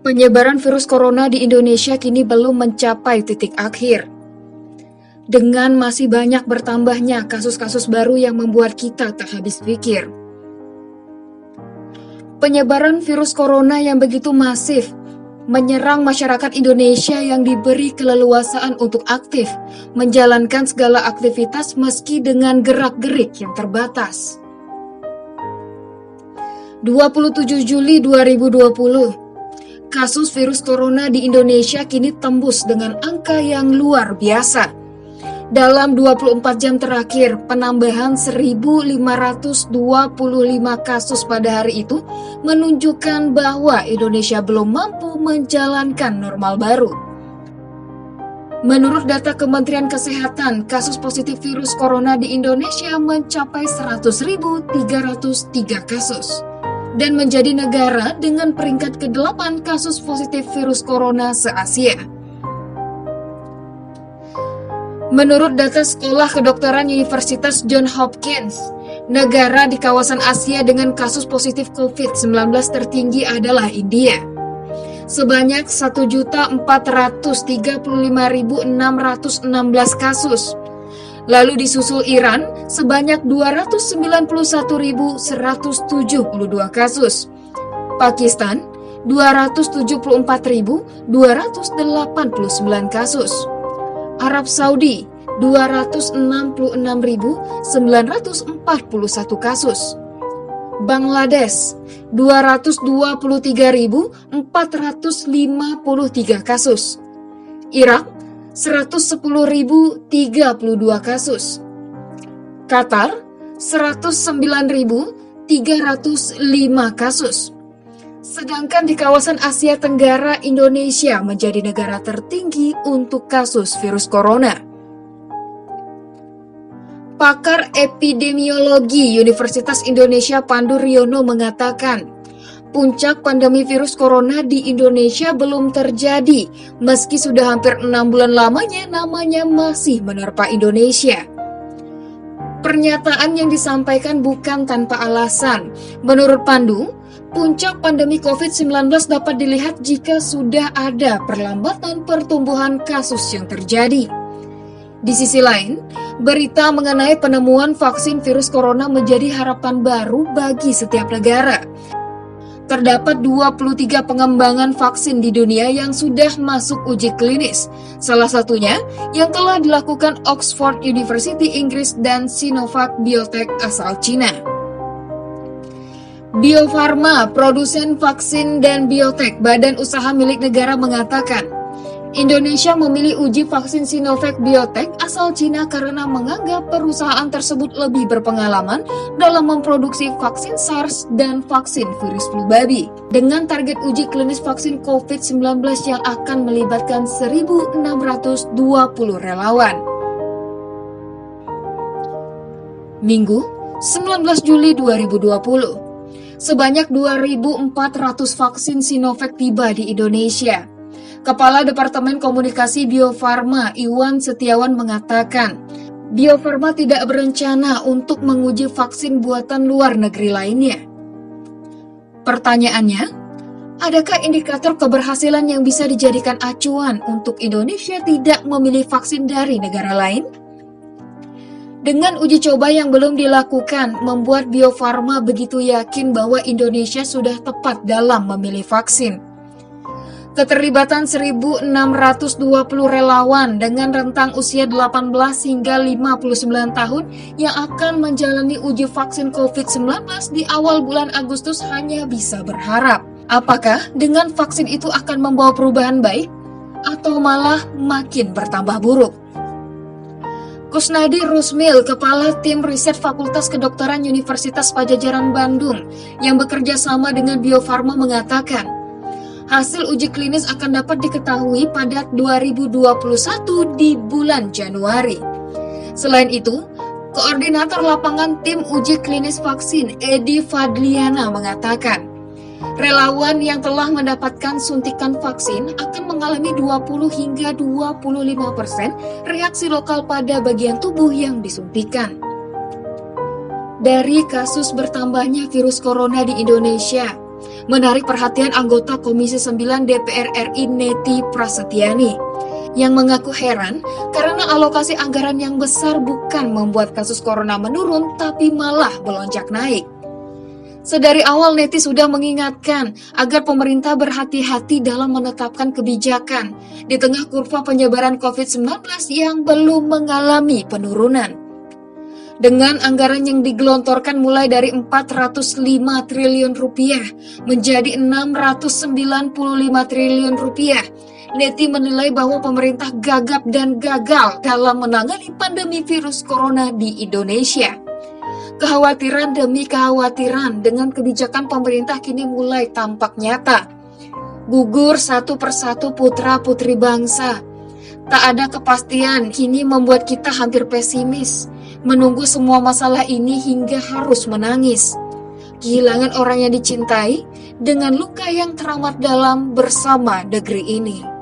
Penyebaran virus corona di Indonesia kini belum mencapai titik akhir. Dengan masih banyak bertambahnya kasus-kasus baru yang membuat kita tak habis pikir. Penyebaran virus corona yang begitu masif menyerang masyarakat Indonesia yang diberi keleluasaan untuk aktif menjalankan segala aktivitas meski dengan gerak-gerik yang terbatas. 27 Juli 2020, kasus virus corona di Indonesia kini tembus dengan angka yang luar biasa. Dalam 24 jam terakhir, penambahan 1.525 kasus pada hari itu menunjukkan bahwa Indonesia belum mampu menjalankan normal baru. Menurut data Kementerian Kesehatan, kasus positif virus corona di Indonesia mencapai 100.303 kasus dan menjadi negara dengan peringkat ke-8 kasus positif virus corona se-Asia. Menurut data Sekolah Kedokteran Universitas Johns Hopkins, negara di kawasan Asia dengan kasus positif COVID-19 tertinggi adalah India. Sebanyak 1.435.616 kasus. Lalu disusul Iran sebanyak 291.172 kasus. Pakistan 274.289 kasus. Arab Saudi 266.941 kasus. Bangladesh 223.453 kasus. Irak 110.032 kasus. Qatar 109.305 kasus. Sedangkan di kawasan Asia Tenggara, Indonesia menjadi negara tertinggi untuk kasus virus corona. Pakar epidemiologi Universitas Indonesia Pandu Riono mengatakan, puncak pandemi virus corona di Indonesia belum terjadi, meski sudah hampir 6 bulan lamanya namanya masih menerpa Indonesia. Pernyataan yang disampaikan bukan tanpa alasan. Menurut Pandu, puncak pandemi COVID-19 dapat dilihat jika sudah ada perlambatan pertumbuhan kasus yang terjadi. Di sisi lain, berita mengenai penemuan vaksin virus corona menjadi harapan baru bagi setiap negara. Terdapat 23 pengembangan vaksin di dunia yang sudah masuk uji klinis, salah satunya yang telah dilakukan Oxford University Inggris dan Sinovac Biotech asal Cina. Bio Farma, produsen vaksin dan biotech, badan usaha milik negara mengatakan, Indonesia memilih uji vaksin Sinovac Biotech asal Cina karena menganggap perusahaan tersebut lebih berpengalaman dalam memproduksi vaksin SARS dan vaksin virus flu babi. Dengan target uji klinis vaksin COVID-19 yang akan melibatkan 1.620 relawan. Minggu, 19 Juli 2020, sebanyak 2.400 vaksin Sinovac tiba di Indonesia. Kepala Departemen Komunikasi Bio Farma, Iwan Setiawan mengatakan, Bio Farma tidak berencana untuk menguji vaksin buatan luar negeri lainnya. Pertanyaannya, adakah indikator keberhasilan yang bisa dijadikan acuan untuk Indonesia tidak memilih vaksin dari negara lain? Dengan uji coba yang belum dilakukan, membuat Bio Farma begitu yakin bahwa Indonesia sudah tepat dalam memilih vaksin. Keterlibatan 1.620 relawan dengan rentang usia 18 hingga 59 tahun yang akan menjalani uji vaksin COVID-19 di awal bulan Agustus hanya bisa berharap. Apakah dengan vaksin itu akan membawa perubahan baik atau malah makin bertambah buruk? Kusnadi Rusmil, Kepala Tim Riset Fakultas Kedokteran Universitas Padjadjaran Bandung yang bekerja sama dengan Bio Farma mengatakan, hasil uji klinis akan dapat diketahui pada 2021 di bulan Januari. Selain itu, Koordinator Lapangan Tim Uji Klinis Vaksin, Edi Fadliana mengatakan, relawan yang telah mendapatkan suntikan vaksin akan mengalami 20 hingga 25% reaksi lokal pada bagian tubuh yang disuntikan. Dari kasus bertambahnya virus corona di Indonesia, menarik perhatian anggota Komisi 9 DPR RI Neti Prasetyani yang mengaku heran karena alokasi anggaran yang besar bukan membuat kasus corona menurun tapi malah melonjak naik. Sedari awal Neti sudah mengingatkan agar pemerintah berhati-hati dalam menetapkan kebijakan di tengah kurva penyebaran COVID-19 yang belum mengalami penurunan. Dengan anggaran yang digelontorkan mulai dari 405 triliun rupiah menjadi 695 triliun rupiah, Neti menilai bahwa pemerintah gagap dan gagal dalam menangani pandemi virus corona di Indonesia. Kekhawatiran demi kekhawatiran dengan kebijakan pemerintah kini mulai tampak nyata. Gugur satu persatu putra-putri bangsa. Tak ada kepastian kini membuat kita hampir pesimis, menunggu semua masalah ini hingga harus menangis. Kehilangan orang yang dicintai dengan luka yang teramat dalam bersama negeri ini.